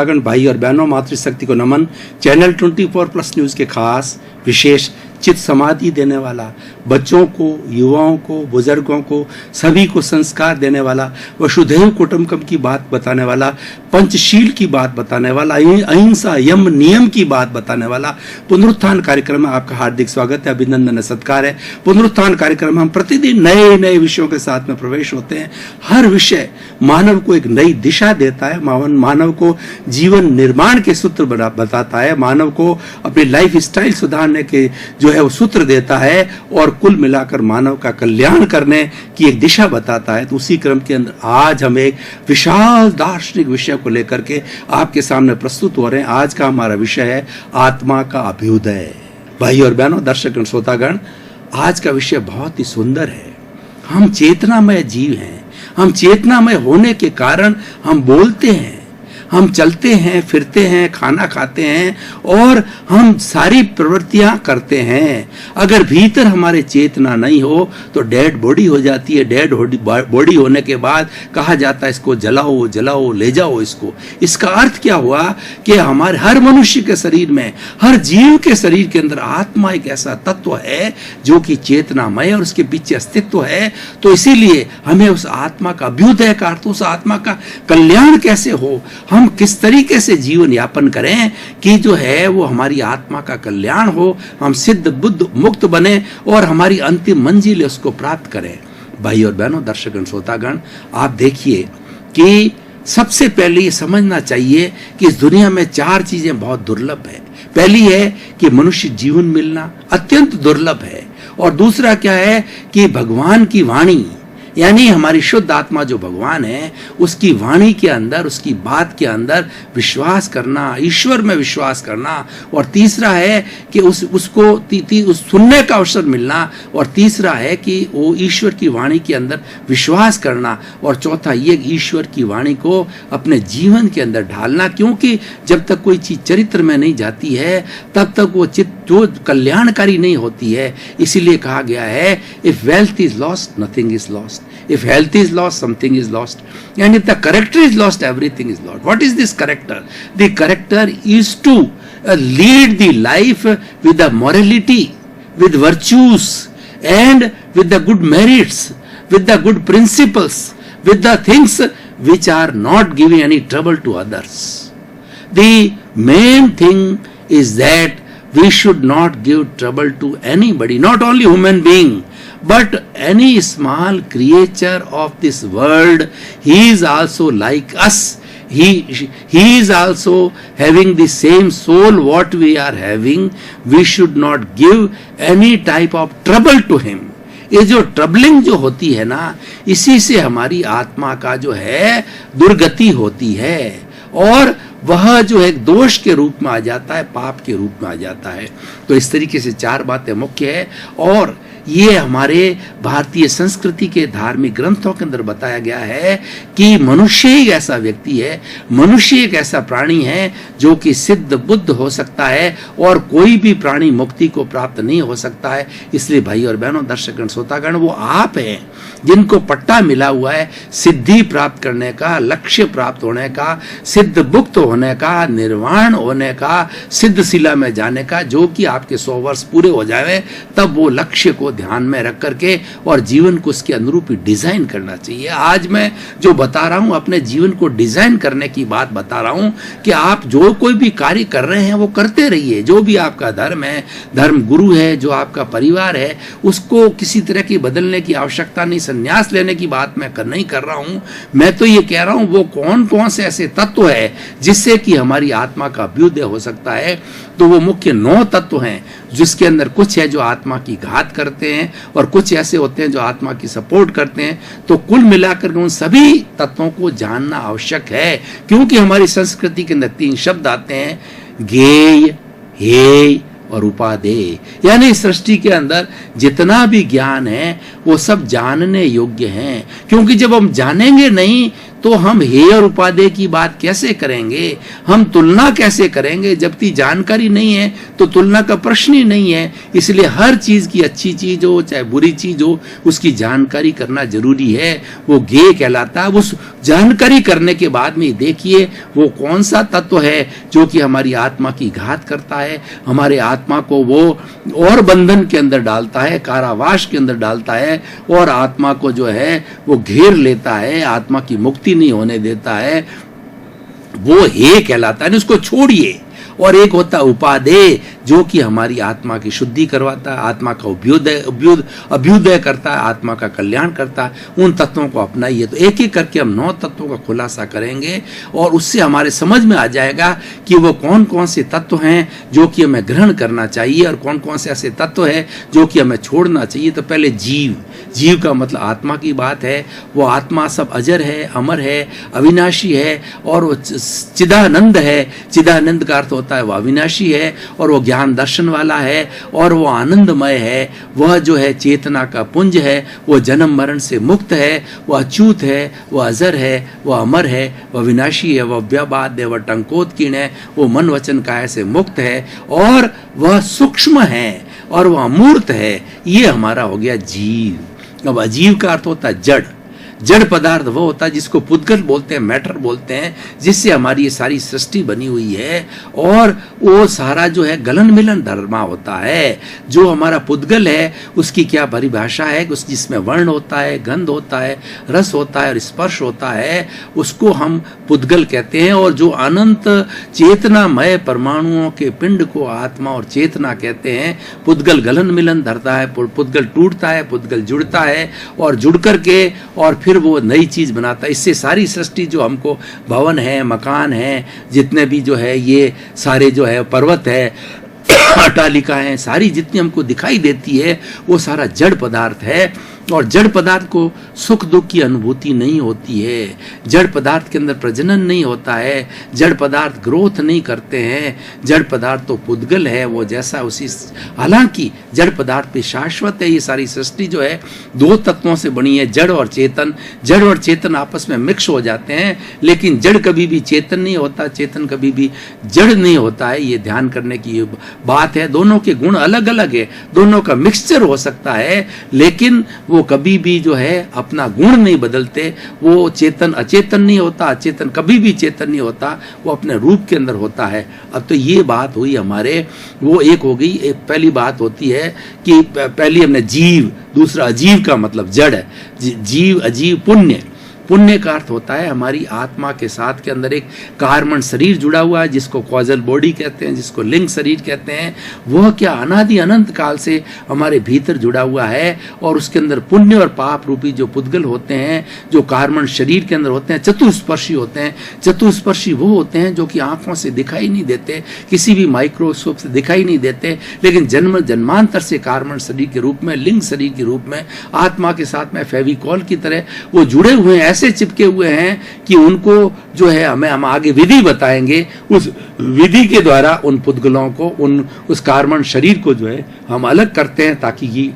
भाई और बहनों, मातृशक्ति को नमन। चैनल 24+ न्यूज के खास विशेष चित समाधि देने वाला, बच्चों को, युवाओं को, बुजुर्गों को, सभी को संस्कार देने वाला, वसुधैव कुटुंबकम की बात बताने वाला, पंचशील की बात बताने वाला, अहिंसा यम नियम की बात बताने वाला पुनरुत्थान कार्यक्रम में आपका हार्दिक स्वागत है, अभिनंदन है, सत्कार है। पुनरुत्थान कार्यक्रम में हम प्रतिदिन नए नए विषयों के साथ में प्रवेश होते हैं। हर विषय मानव को एक नई दिशा देता है, मानव को जीवन निर्माण के सूत्र बताता है, मानव को अपनी लाइफ स्टाइल सुधारने के जो है वो सूत्र देता है और कुल मिलाकर मानव का कल्याण करने की एक दिशा बताता है। तो उसी क्रम के अंदर आज हम एक विशाल दार्शनिक विषय को लेकर के आपके सामने प्रस्तुत हो रहे हैं। आज का हमारा विषय है आत्मा का अभ्युदय। भाई और बहनों, दर्शक और श्रोतागण, आज का विषय बहुत ही सुंदर है। हम चेतनामय जीव हैं। हम चेतनामय होने के कारण हम बोलते हैं, हम चलते हैं, फिरते हैं, खाना खाते हैं और हम सारी प्रवृत्तियां करते हैं। अगर भीतर हमारे चेतना नहीं हो तो डेड बॉडी हो जाती है। डेड बॉडी होने के बाद कहा जाता है इसको जलाओ, जलाओ, ले जाओ इसको। इसका अर्थ क्या हुआ कि हमारे हर मनुष्य के शरीर में, हर जीव के शरीर के अंदर आत्मा एक ऐसा तत्व है जो कि चेतनामय और उसके पीछे अस्तित्व है। तो इसीलिए हमें उस आत्मा का अभ्युदय का अर्थ, उस आत्मा का कल्याण कैसे हो, हम किस तरीके से जीवन यापन करें कि जो है वो हमारी आत्मा का कल्याण हो, हम सिद्ध बुद्ध मुक्त बने और हमारी अंतिम मंजिल उसको प्राप्त करें। भाई और बहनों, दर्शकगण, श्रोतागण, आप देखिए कि सबसे पहले ये समझना चाहिए कि इस दुनिया में 4 चीजें बहुत दुर्लभ है। पहली है कि मनुष्य जीवन मिलना अत्यंत दुर्लभ है, और दूसरा क्या है कि भगवान की वाणी, यानी हमारी शुद्ध आत्मा जो भगवान है उसकी वाणी के अंदर, उसकी बात के अंदर विश्वास करना, ईश्वर में विश्वास करना। और तीसरा है कि उसको सुनने का अवसर मिलना। और तीसरा है कि वो ईश्वर की वाणी के अंदर विश्वास करना। और चौथा ये ईश्वर की वाणी को अपने जीवन के अंदर ढालना, क्योंकि जब तक कोई चीज चरित्र में नहीं जाती है तब तक वो चित्त जो कल्याणकारी नहीं होती है। इसीलिए कहा गया है, if wealth is lost nothing is lost, if health is lost something is lost, and if the character is lost everything is lost. What is this character? The character is to lead the life with the morality, with virtues, and with the good merits, with the good principles, with the things which are not giving any trouble to others. The main thing is that we should not give trouble to anybody, not only human being, but any small creature of this world. He is also like us. He is also having the same soul what we are having. We should not give any type of trouble to him. ये जो troubling जो होती है ना, इसी से हमारी आत्मा का जो है दुर्गति होती है, और वह जो है दोष के रूप में आ जाता है, पाप के रूप में आ जाता है। तो इस तरीके से 4 बातें मुख्य है, और ये हमारे भारतीय संस्कृति के धार्मिक ग्रंथों के अंदर बताया गया है कि मनुष्य ही ऐसा व्यक्ति है, मनुष्य एक ऐसा प्राणी है जो कि सिद्ध बुद्ध हो सकता है, और कोई भी प्राणी मुक्ति को प्राप्त नहीं हो सकता है। इसलिए भाई और बहनों, दर्शकगण, श्रोतागण, वो आप हैं जिनको पट्टा मिला हुआ है सिद्धि प्राप्त करने का, लक्ष्य प्राप्त होने का, सिद्ध मुक्त होने का, निर्वाण होने का, सिद्ध शिला में जाने का, जो कि आपके 100 वर्ष पूरे हो जाए तब वो लक्ष्य को ध्यान में रख करके और जीवन को उसके अनुरूप डिजाइन करना चाहिए। आज मैं जो बता रहा हूं, अपने जीवन को डिजाइन करने की बात बता रहा हूं कि आप जो कोई भी कार्य कर रहे हैं वो करते रहिए। जो भी आपका धर्म है, धर्म गुरु है, जो आपका परिवार है, उसको किसी तरह की बदलने की आवश्यकता नहीं, संन्यास लेने की बात मैं नहीं कर रहा हूं। मैं तो ये कह रहा हूं वो कौन कौन से ऐसे तत्व है जिससे कि हमारी आत्मा का अभ्युदय हो सकता है। तो वो मुख्य 9 तत्व हैं, जिसके अंदर कुछ है जो आत्मा की घात करते हैं और कुछ ऐसे होते हैं जो आत्मा की सपोर्ट करते हैं। तो कुल मिलाकर उन सभी तत्वों को जानना आवश्यक है, क्योंकि हमारी संस्कृति के अंदर 3 शब्द आते हैं, ज्ञेय, हेय और उपादेय। यानी सृष्टि के अंदर जितना भी ज्ञान है वो सब जानने योग्य हैं, क्योंकि जब हम जानेंगे नहीं तो हम हे और उपादेय की बात कैसे करेंगे, हम तुलना कैसे करेंगे? जबकि जानकारी नहीं है तो तुलना का प्रश्न ही नहीं है। इसलिए हर चीज की, अच्छी चीज हो चाहे बुरी चीज हो, उसकी जानकारी करना जरूरी है। वो ज्ञेय कहलाता है। उस जानकारी करने के बाद में देखिए वो कौन सा तत्व है जो कि हमारी आत्मा की घात करता है, हमारे आत्मा को वो और बंधन के अंदर डालता है, कारावास के अंदर डालता है, और आत्मा को जो है वो घेर लेता है, आत्मा की मुक्ति नहीं होने देता है। वो हे कहलाता है। उसको छोड़िए। और एक होता है उपादेय, जो कि हमारी आत्मा की शुद्धि करवाता है, आत्मा का अभ्युदय करता है, आत्मा का कल्याण करता है। उन तत्वों को अपनाइए। तो एक एक करके हम 9 तत्वों का खुलासा करेंगे और उससे हमारे समझ में आ जाएगा कि वो कौन कौन से तत्व हैं जो कि हमें ग्रहण करना चाहिए और कौन कौन से ऐसे तत्व हैं जो कि हमें छोड़ना चाहिए। तो पहले जीव का मतलब आत्मा की बात है। वो आत्मा सब अजर है, अमर है, अविनाशी है और वो चिदानंद है। चिदानंद का अर्थ होता है वो अविनाशी है और वो ज्ञान दर्शन वाला है और वो आनंदमय है। वह जो है चेतना का पुंज है, वो जन्म मरण से मुक्त है, वो अच्युत है, वो अजर है, वो अमर है, वह विनाशी है, वह व्यबाद है, वह टंकोत्कीर्ण है, वो मन वचन काया से मुक्त है और वह सूक्ष्म है और वह अमूर्त है। ये हमारा हो गया जीव। अब अजीव का अर्थ होता है जड़। जड़ पदार्थ वो होता है जिसको पुद्गल बोलते हैं, मैटर बोलते हैं, जिससे हमारी ये सारी सृष्टि बनी हुई है। और वो सारा जो है गलन मिलन धर्मा होता है। जो हमारा पुद्गल है उसकी क्या परिभाषा है, उस जिसमें वर्ण होता है, गंध होता है, रस होता है और स्पर्श होता है, उसको हम पुद्गल कहते हैं। और जो अनंत चेतनामय परमाणुओं के पिंड को आत्मा और चेतना कहते हैं। पुद्गल गलन मिलन धरता है, पुद्गल टूटता है, पुद्गल जुड़ता है और जुड़ करके और फिर वो नई चीज बनाता है। इससे सारी सृष्टि जो हमको भवन है, मकान है, जितने भी जो है ये सारे जो है पर्वत है, अट्टालिका है, सारी जितनी हमको दिखाई देती है वो सारा जड़ पदार्थ है। और जड़ पदार्थ को सुख दुख की अनुभूति नहीं होती है। जड़ पदार्थ के अंदर प्रजनन नहीं होता है। जड़ पदार्थ ग्रोथ नहीं करते हैं। जड़ पदार्थ तो पुद्गल है, वो जैसा उसी। हालांकि जड़ पदार्थ पे शाश्वत है। ये सारी सृष्टि जो है 2 तत्वों से बनी है, जड़ और चेतन। जड़ और चेतन आपस में मिक्स हो जाते हैं, लेकिन जड़ कभी भी चेतन नहीं होता, चेतन कभी भी जड़ नहीं होता है। ये ध्यान करने की बात है। दोनों के गुण अलग अलग है, दोनों का मिक्सचर हो सकता है, लेकिन वो कभी भी जो है अपना गुण नहीं बदलते। वो चेतन अचेतन नहीं होता, अचेतन कभी भी चेतन नहीं होता, वो अपने रूप के अंदर होता है। अब तो ये बात हुई हमारे, वो एक हो गई। एक पहली बात होती है कि पहली हमने जीव, दूसरा अजीव का मतलब जड़ है। जीव अजीव पुण्य। पुण्य का अर्थ होता है हमारी आत्मा के साथ के अंदर एक कार्बन शरीर जुड़ा हुआ है, जिसको कॉजल बॉडी कहते हैं, जिसको लिंग शरीर कहते हैं। वह क्या अनादि अनंत काल से हमारे भीतर जुड़ा हुआ है और उसके अंदर पुण्य और पाप रूपी जो पुद्गल होते हैं, जो कार्बन शरीर के अंदर होते हैं, चतुस्पर्शी होते हैं। चतुस्पर्शी वो होते हैं जो कि आंखों से दिखाई नहीं देते, किसी भी माइक्रोस्कोप से दिखाई नहीं देते, लेकिन जन्मांतर से कार्बन शरीर के रूप में, लिंग शरीर के रूप में आत्मा के साथ में फेविकॉल की तरह वो जुड़े हुए हैं, ऐसे चिपके हुए हैं कि उनको जो है हम आगे विधि बताएंगे। उस विधि के द्वारा उन पुद्गलों को, उस कार्बन शरीर को जो है हम अलग करते हैं, ताकि ये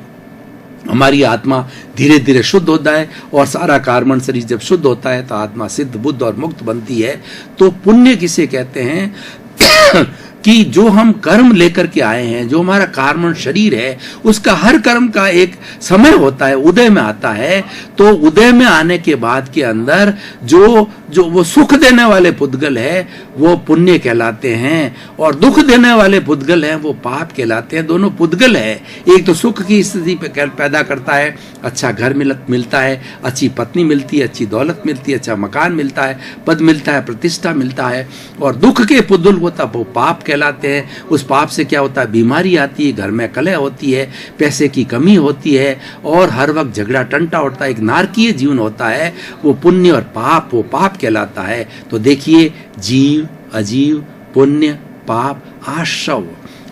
हमारी आत्मा धीरे धीरे शुद्ध होता है। और सारा कार्बन शरीर जब शुद्ध होता है तो आत्मा सिद्ध, बुद्ध और मुक्त बनती है। तो पुण्य किसे कहते हैं कि जो हम कर्म लेकर के आए हैं, जो हमारा कार्बन शरीर है, उसका हर कर्म का एक समय होता है, उदय में आता है। तो उदय में आने के बाद के अंदर जो वो सुख देने वाले पुद्गल है वो पुण्य कहलाते हैं, और दुख देने वाले पुद्गल हैं वो पाप कहलाते हैं। दोनों पुद्गल है। एक तो सुख की स्थिति पे पैदा करता है, अच्छा घर मिलता है, अच्छी पत्नी मिलती है, अच्छी दौलत मिलती है, अच्छा मकान मिलता है, पद मिलता है, प्रतिष्ठा मिलता है। और दुख के पुद्गल होता वो पाप कहलाते हैं। उस पाप से क्या होता है, बीमारी आती है, घर में कलह होती है, पैसे की कमी होती है और हर वक्त झगड़ा टंटा उठता है, एक नारकीय जीवन होता है। वो पुण्य और पाप, वो पाप कहलाता है। तो देखिए, जीव, अजीव, पुण्य, पाप, आशव।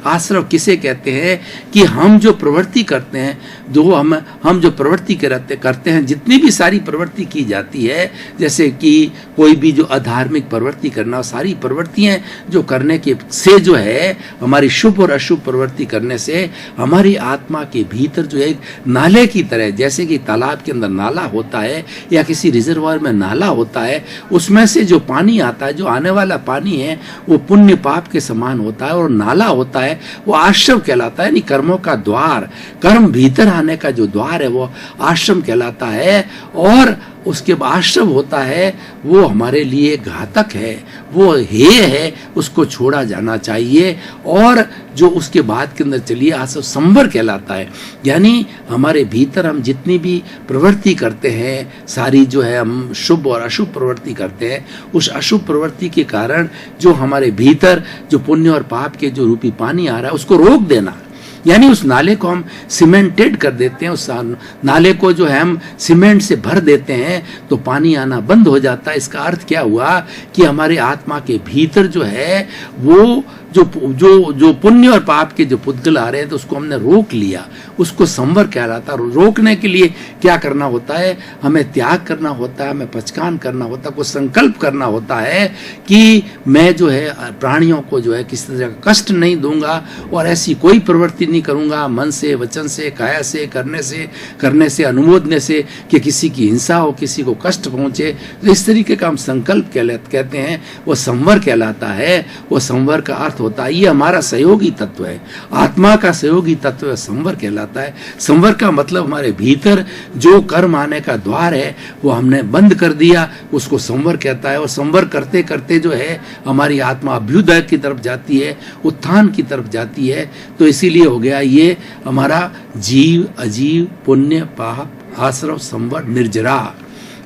आश्रव किसे कहते हैं कि हम जो प्रवृत्ति करते हैं, जो हम जो प्रवृत्ति करते हैं, जितनी भी सारी प्रवृत्ति की जाती है, जैसे कि कोई भी जो अधार्मिक प्रवृत्ति करना, सारी प्रवृत्तियां जो करने के से जो है हमारी शुभ और अशुभ प्रवृत्ति करने से हमारी आत्मा के भीतर जो एक नाले की तरह, जैसे कि तालाब के अंदर नाला होता है या किसी रिजर्वायर में नाला होता है, उसमें से जो पानी आता है, जो आने वाला पानी है वो पुण्य पाप के समान होता है, और नाला होता है वो आश्रम कहलाता है, यानी कर्मों का द्वार, कर्म भीतर आने का जो द्वार है वो आश्रम कहलाता है। और उसके आश्रम होता है वो हमारे लिए घातक है, वो हेय है, उसको छोड़ा जाना चाहिए। और जो उसके बाद के अंदर चलिए आश्रम संवर कहलाता है, यानी हमारे भीतर हम जितनी भी प्रवृत्ति करते हैं, सारी जो है हम शुभ और अशुभ प्रवृत्ति करते हैं, उस अशुभ प्रवृत्ति के कारण जो हमारे भीतर जो पुण्य और पाप के जो रूपी पानी आ रहा है उसको रोक देना, यानी उस नाले को हम सीमेंटेड कर देते हैं, उस नाले को जो है हम सीमेंट से भर देते हैं तो पानी आना बंद हो जाता है। इसका अर्थ क्या हुआ कि हमारे आत्मा के भीतर जो है वो जो पुण्य और पाप के जो पुद्गल आ रहे हैं तो उसको हमने रोक लिया, उसको संवर कहलाता है। रोकने के लिए क्या करना होता है, हमें त्याग करना होता है, हमें पचकान करना होता है, कुछ संकल्प करना होता है कि मैं जो है प्राणियों को जो है किसी तरह का कष्ट नहीं दूंगा और ऐसी कोई प्रवृत्ति नहीं करूंगा मन से, वचन से, काया से, करने से, अनुमोदने से कि किसी की हिंसा हो, किसी को कष्ट पहुंचे। तो इस तरीके का हम संकल्प कहते हैं, वो संवर कहलाता है। वो संवर का अर्थ होता है ये हमारा सहयोगी तत्व है, आत्मा का सहयोगी तत्व संवर कहलाता है। संवर का मतलब हमारे भीतर जो कर्म आने का द्वार है वो हमने बंद कर दिया, उसको संवर कहता है। और संवर करते करते जो है हमारी आत्मा अभ्युदय की तरफ जाती है, उत्थान की तरफ जाती है। तो इसीलिए हो गया ये हमारा जीव, अजीव, पुण्य, पाप, आश्रव, संवर, निर्जरा।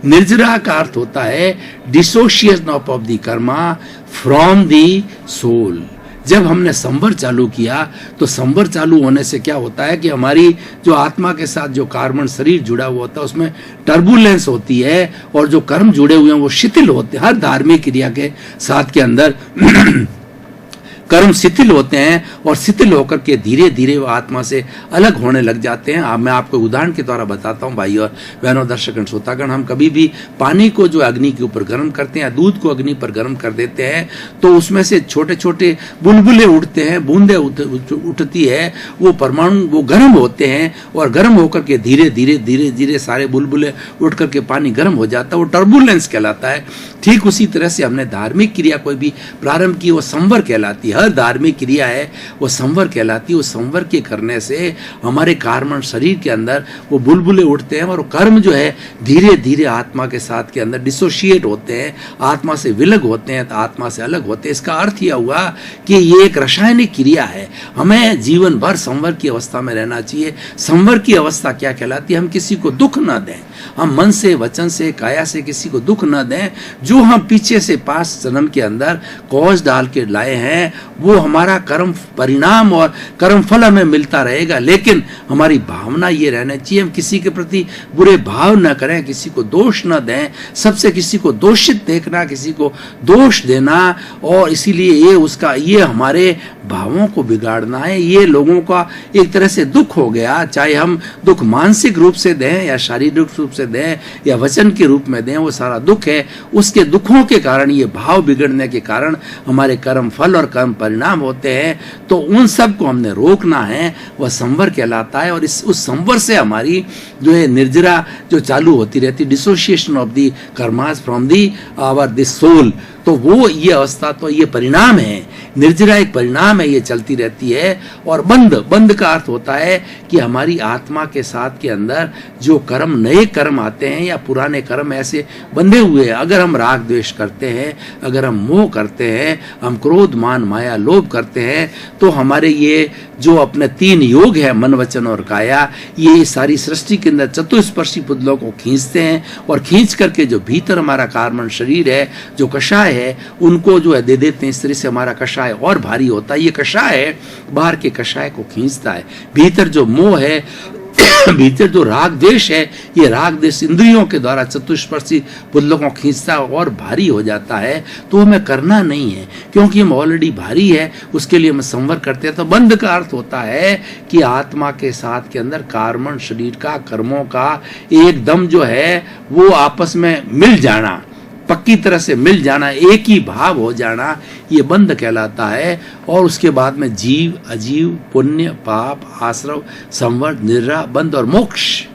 निर्जरा का अर्थ होता है dissociation of the karma from the soul. जब हमने संवर चालू किया तो संवर चालू होने से क्या होता है कि हमारी जो आत्मा के साथ जो कार्बन शरीर जुड़ा हुआ होता है उसमें टर्बुलेंस होती है, और जो कर्म जुड़े हुए हैं वो शिथिल होते हैं। हर धार्मिक क्रिया के साथ के अंदर कर्म शिथिल होते हैं, और शिथिल होकर के धीरे धीरे वो आत्मा से अलग होने लग जाते हैं। अब मैं आपको उदाहरण के द्वारा बताता हूँ भाई और बहनों, दर्शक श्रोतागण, हम कभी भी पानी को जो अग्नि के ऊपर गर्म करते हैं, दूध को अग्नि पर गर्म कर देते हैं तो उसमें से छोटे छोटे बुलबुले उठते हैं, बूंदे उठती है, वो परमाणु वो गर्म होते हैं, और गर्म होकर के धीरे धीरे सारे बुलबुले उठ करके पानी गर्म हो जाता है, वो टर्बुलेंस कहलाता है। ठीक उसी तरह से हमने धार्मिक क्रिया कोई भी प्रारंभ की, वो संवर कहलाती है। हर धार्मिक क्रिया है वो संवर कहलाती है। वो संवर के करने से हमारे कार्बन शरीर के अंदर वो बुलबुले उठते हैं, और कर्म जो है धीरे धीरे आत्मा के साथ के अंदर डिसोशिएट होते हैं, आत्मा से विलग होते हैं, आत्मा से अलग होते हैं। इसका अर्थ यह हुआ कि ये एक रासायनिक क्रिया है, हमें जीवन भर संवर की अवस्था में रहना चाहिए। संवर की अवस्था क्या कहलाती है, हम किसी को दुख न दें, हम मन से, वचन से, काया से किसी को दुख न दें। जो हम पीछे से 5 जन्म के अंदर कौज डाल के लाए हैं वो हमारा कर्म परिणाम और कर्म फल हमें मिलता रहेगा, लेकिन हमारी भावना ये रहना चाहिए हम किसी के प्रति बुरे भाव न करें, किसी को दोष न दें, सबसे किसी को दोषित देखना, किसी को दोष देना, और इसीलिए ये हमारे भावों को बिगाड़ना है। ये लोगों का एक तरह से दुख हो गया, चाहे हम दुख मानसिक रूप से दें या शारीरिक रूप से दें या वचन के रूप में दें, वो सारा दुख है। उसके दुखों के कारण, ये भाव बिगड़ने के कारण हमारे कर्म फल और कर्म परिणाम होते हैं। तो उन सब को हमने रोकना है, वह संवर कहलाता है। और उस संवर से हमारी जो है निर्जरा जो चालू होती रहती, dissociation of the karmas from the our this soul, तो वो ये अवस्था, तो ये परिणाम है, निर्जरा एक परिणाम है, ये चलती रहती है। और बंद का अर्थ होता है कि हमारी आत्मा के साथ के अंदर जो कर्म, नए कर्म आते हैं या पुराने कर्म ऐसे बंधे हुए हैं। अगर हम राग द्वेष करते हैं, अगर हम मोह करते हैं, हम क्रोध मान माया लोभ करते हैं, तो हमारे ये जो अपने 3 योग है, मन वचन और काया, ये सारी सृष्टि के अंदर चतुस्पर्शी पुतलों को खींचते हैं, और खींच करके जो भीतर हमारा कार्बन शरीर है, जो कषाय है, उनको जो है दे देते हैं। इस तरह से हमारा कषाय और भारी होता है। ये कषाय बाहर के कषाय को खींचता है, भीतर जो मोह है भीतर जो राग द्वेष है, ये राग द्वेष इंद्रियों के द्वारा चतुष्पर्शी बुद्धों को खींचता और भारी हो जाता है, तो हमें करना नहीं है, क्योंकि हम ऑलरेडी भारी है, उसके लिए हम संवर करते हैं। तो बंध का अर्थ होता है कि आत्मा के साथ के अंदर कार्मण शरीर का, कर्मों का एकदम जो है वो आपस में मिल जाना, पक्की तरह से मिल जाना, एक ही भाव हो जाना, ये बंध कहलाता है। और उसके बाद में जीव, अजीव, पुण्य, पाप, आश्रव, संवर, निद्रा, बंध और मोक्ष।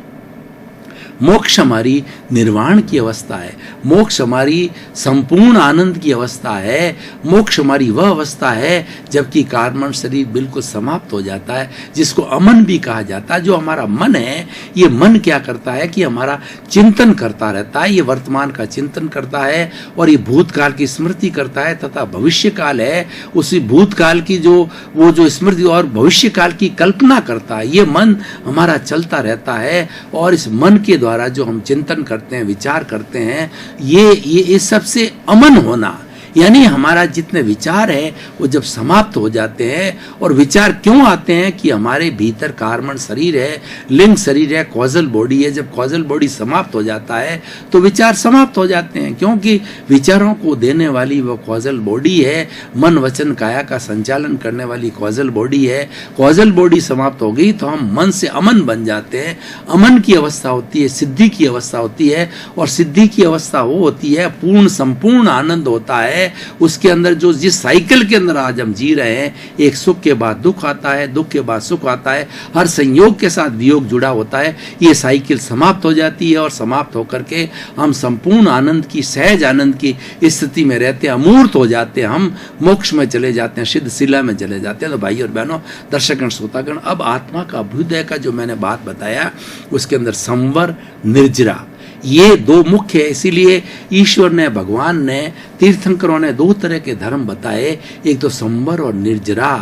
मोक्ष हमारी निर्वाण की अवस्था है, मोक्ष हमारी संपूर्ण आनंद की अवस्था है, मोक्ष हमारी वह अवस्था है जबकि कार्मण शरीर बिल्कुल समाप्त हो जाता है, जिसको अमन भी कहा जाता है। जो हमारा मन है, ये मन क्या करता है कि हमारा चिंतन करता रहता है, ये वर्तमान का चिंतन करता है और ये भूतकाल की स्मृति करता है तथा भविष्य काल है, उसी भूतकाल की जो स्मृति और भविष्य काल की कल्पना करता है। ये मन हमारा चलता रहता है और इस मन के द्वारा जो हम चिंतन करते हैं, विचार करते हैं, ये सबसे अमन होना, यानी हमारा जितने विचार है वो जब समाप्त हो जाते हैं। और विचार क्यों आते हैं कि हमारे भीतर कार्मण शरीर है, लिंग शरीर है, कॉजल बॉडी है। जब कॉजल बॉडी समाप्त हो जाता है तो विचार समाप्त हो जाते हैं, क्योंकि विचारों को देने वाली वो कॉजल बॉडी है, मन वचन काया का संचालन करने वाली कॉजल बॉडी है। कॉजल बॉडी समाप्त हो गई तो हम मन से अमन बन जाते हैं। अमन की अवस्था होती है, सिद्धि की अवस्था होती है, और सिद्धि की अवस्था वो होती है पूर्ण संपूर्ण आनंद होता है। उसके अंदर जो जिस साइकिल के अंदर आज हम जी रहे हैं, एक सुख के बाद दुख आता है, दुख के बाद सुख आता है, हर संयोग के साथ वियोग जुड़ा होता है, ये साइकिल समाप्त हो जाती है और समाप्त होकर के हम संपूर्ण आनंद की, सहज आनंद की स्थिति में रहते हैं, अमूर्त हो जाते हैं, हम मोक्ष में चले जाते हैं, सिद्ध शिला में चले जाते हैं। तो भाई और बहनों, दर्शकगण, श्रोतागण, अब आत्मा का अभ्युदय का जो मैंने बात बताया, उसके अंदर संवर, निर्जरा, ये दो मुख्य है। इसीलिए ईश्वर ने, भगवान ने, तीर्थंकरों ने दो तरह के धर्म बताए, एक तो संवर और निर्जरा।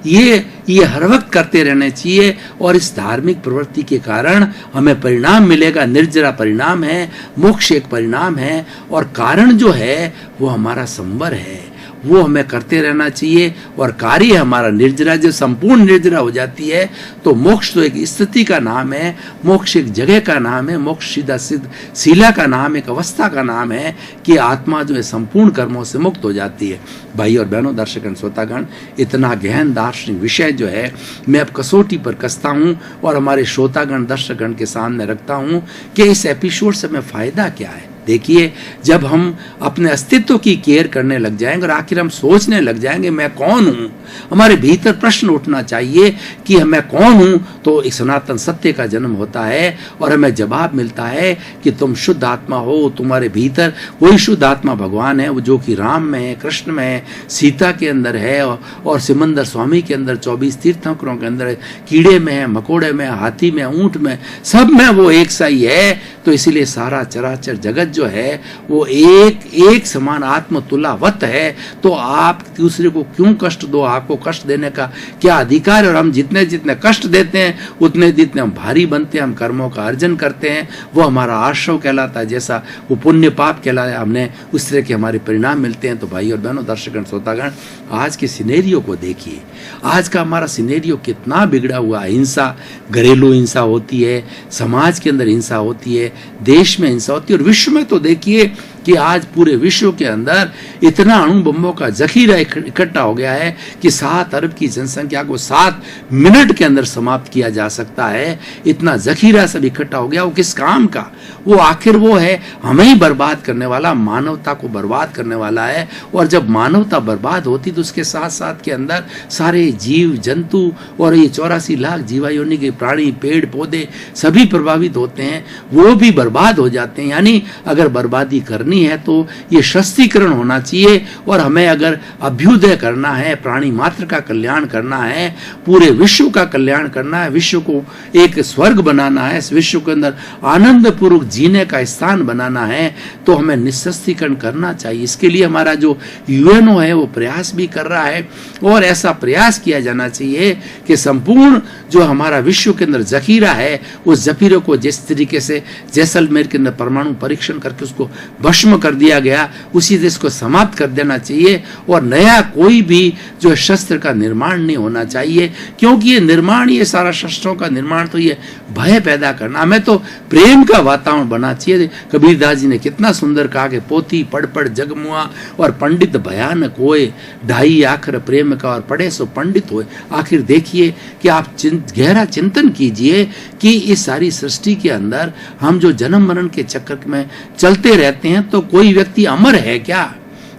ये हर वक्त करते रहने चाहिए और इस धार्मिक प्रवृत्ति के कारण हमें परिणाम मिलेगा। निर्जरा परिणाम है, मोक्ष एक परिणाम है, और कारण जो है वो हमारा संवर है, वो हमें करते रहना चाहिए। और कार्य हमारा निर्जरा, जब संपूर्ण निर्जरा हो जाती है तो मोक्ष तो एक स्थिति का नाम है, मोक्ष एक जगह का नाम है, मोक्ष सीधा सिद्ध शीला का नाम, एक अवस्था का नाम है कि आत्मा जो है संपूर्ण कर्मों से मुक्त हो जाती है। भाई और बहनों, दर्शकगण, श्रोतागण, इतना गहन दार्शनिक विषय जो है मैं अब कसौटी पर कसता हूँ और हमारे श्रोतागण, दर्शकगण के सामने रखता हूँ कि इस एपिसोड से हमें फायदा क्या है। देखिए, जब हम अपने अस्तित्व की केयर करने लग जाएंगे और आखिर हम सोचने लग जाएंगे मैं कौन हूँ, हमारे भीतर प्रश्न उठना चाहिए कि मैं कौन हूँ, तो एक सनातन सत्य का जन्म होता है और हमें जवाब मिलता है कि तुम शुद्ध आत्मा हो। तुम्हारे भीतर वही शुद्ध आत्मा भगवान है, वो जो कि राम में है, कृष्ण में है, सीता के अंदर है, और सिमंदर स्वामी के अंदर, 24 तीर्थंकरों के अंदर है, कीड़े में है, मकोड़े में, हाथी में, ऊंट में, सब में वो एक सा ही है। तो इसीलिए सारा चराचर जगत जो है वो एक समान आत्म तुलावत है। तो आप दूसरे को क्यों कष्ट दो, आपको कष्ट देने का क्या अधिकार है? और हम जितने जितने कष्ट देते हैं उतने जितने हम भारी बनते हैं, हम कर्मों का अर्जन करते हैं, वो हमारा आश्रव कहलाता है। जैसा वो पुण्य पाप कहलाता है, हमने उस तरह के हमारे परिणाम मिलते हैं। तो भाई और बहनों, दर्शकगण, श्रोतागण, आज के सिनेरियो को देखिए। आज का हमारा सिनेरियो कितना बिगड़ा हुआ है। हिंसा, घरेलू हिंसा होती है, समाज के अंदर हिंसा होती है, देश में हिंसा होती है, और विश्व में तो देखिए कि आज पूरे विश्व के अंदर इतना अणु बम्बों का जखीरा इकट्ठा हो गया है कि 7 अरब की जनसंख्या को 7 मिनट के अंदर समाप्त किया जा सकता है। इतना जखीरा सब इकट्ठा हो गया। वो किस काम का? वो आखिर वो है हमें ही बर्बाद करने वाला, मानवता को बर्बाद करने वाला है। और जब मानवता बर्बाद होती तो उसके साथ साथ के अंदर सारे जीव जंतु और ये 84 लाख जीवायोनि के प्राणी, पेड़ पौधे सभी प्रभावित होते हैं, वो भी बर्बाद हो जाते हैं। यानी अगर बर्बादी करनी है तो ये शस्त्रीकरण होना चाहिए। और हमें अगर अभ्युदय करना है, प्राणी मात्र का कल्याण करना है, पूरे विश्व का कल्याण करना है, विश्व को एक स्वर्ग बनाना है, इस विश्व के अंदर आनंद पूर्वक जीने का स्थान बनाना है तो हमें निःशस्त्रीकरण करना चाहिए। इसके लिए हमारा जो यूएनओ है वो प्रयास भी कर रहा है और ऐसा प्रयास किया जाना चाहिए कि संपूर्ण जो हमारा विश्व के अंदर जखीरा है उस जखीरे को जिस तरीके से जैसलमेर के अंदर परमाणु परीक्षण करके उसको भस्म कर दिया गया उसी देश को समाप्त कर देना चाहिए और नया कोई भी जो शस्त्र का निर्माण नहीं होना चाहिए, क्योंकि ये निर्माण, ये सारा शस्त्रों का निर्माण तो ये भय पैदा करना, हमें तो प्रेम का वातावरण बना चाहिए। कबीरदास जी ने कितना सुंदर कहा कि पोथी पढ़ पढ़ जगमुआ और पंडित भयानक होए, ढाई आखिर प्रेम का और पढ़े सो पंडित होए। आखिर देखिए कि आप गहरा चिंतन कीजिए कि इस सारी सृष्टि के अंदर हम जो जन्म मरण के चक्कर में चलते रहते हैं तो कोई व्यक्ति अमर है क्या?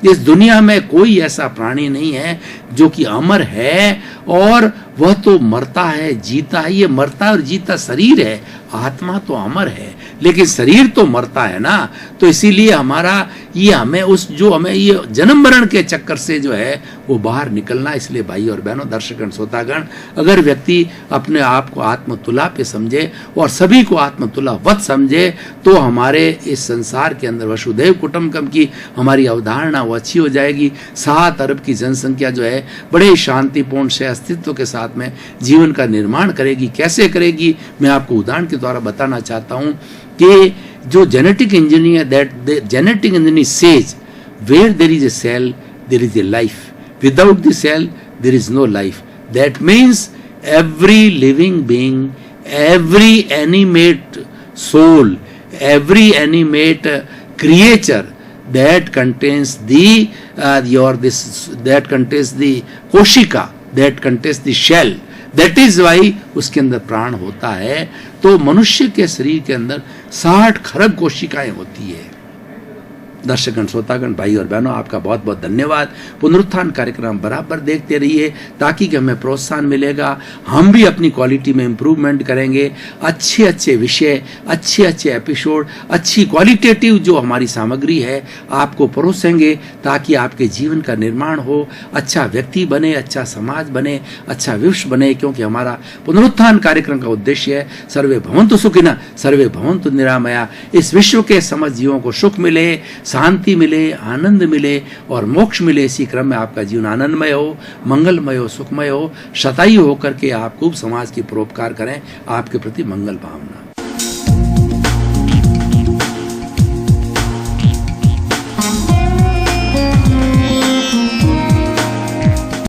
इस दुनिया में कोई ऐसा प्राणी नहीं है जो कि अमर है, और वह तो मरता है जीता है। ये मरता और जीता शरीर है, आत्मा तो अमर है, लेकिन शरीर तो मरता है ना। तो इसीलिए हमारा ये हमें ये जन्म मरण के चक्कर से जो है वो बाहर निकलना। इसलिए भाई और बहनों, दर्शकगण, श्रोतागण, अगर व्यक्ति अपने आप को आत्मतुला पे समझे और सभी को आत्मतुलावत समझे तो हमारे इस संसार के अंदर वसुधैव कुटुंबकम की हमारी अवधारणा वो अच्छी हो जाएगी। 7 अरब की जनसंख्या जो है बड़े शांतिपूर्ण से अस्तित्व के साथ में जीवन का निर्माण करेगी। कैसे करेगी, मैं आपको उदाहरण के द्वारा बताना चाहता हूं कि जो genetic engineer says where there is a cell there is a life, without the cell there is no life. That means every living being, every animate soul, every animate creature that contains the कोशिका, that contains the shell, that is why उसके अंदर प्राण होता है। तो मनुष्य के शरीर के अंदर 60 खरब कोशिकाएं होती है। दर्शकगण, श्रोतागण, भाई और बहनों, आपका बहुत बहुत धन्यवाद। पुनरुत्थान कार्यक्रम बराबर देखते रहिए ताकि हमें प्रोत्साहन मिलेगा, हम भी अपनी क्वालिटी में इम्प्रूवमेंट करेंगे। अच्छे अच्छे विषय, अच्छे अच्छे एपिसोड, अच्छी क्वालिटेटिव जो हमारी सामग्री है आपको परोसेंगे ताकि आपके जीवन का निर्माण हो, अच्छा व्यक्ति बने, अच्छा समाज बने, अच्छा विश्व बने। क्योंकि हमारा पुनरुत्थान कार्यक्रम का उद्देश्य है सर्वे भवन्तु सुखिनः सर्वे भवन्तु निरामया। इस विश्व के समस्त जीवों को सुख मिले, शांति मिले, आनंद मिले और मोक्ष मिले। इसी क्रम में आपका जीवन आनंदमय हो, मंगलमय हो, सुखमय हो, शतायु होकर के आप खूब समाज की परोपकार करें। आपके प्रति मंगल भावना।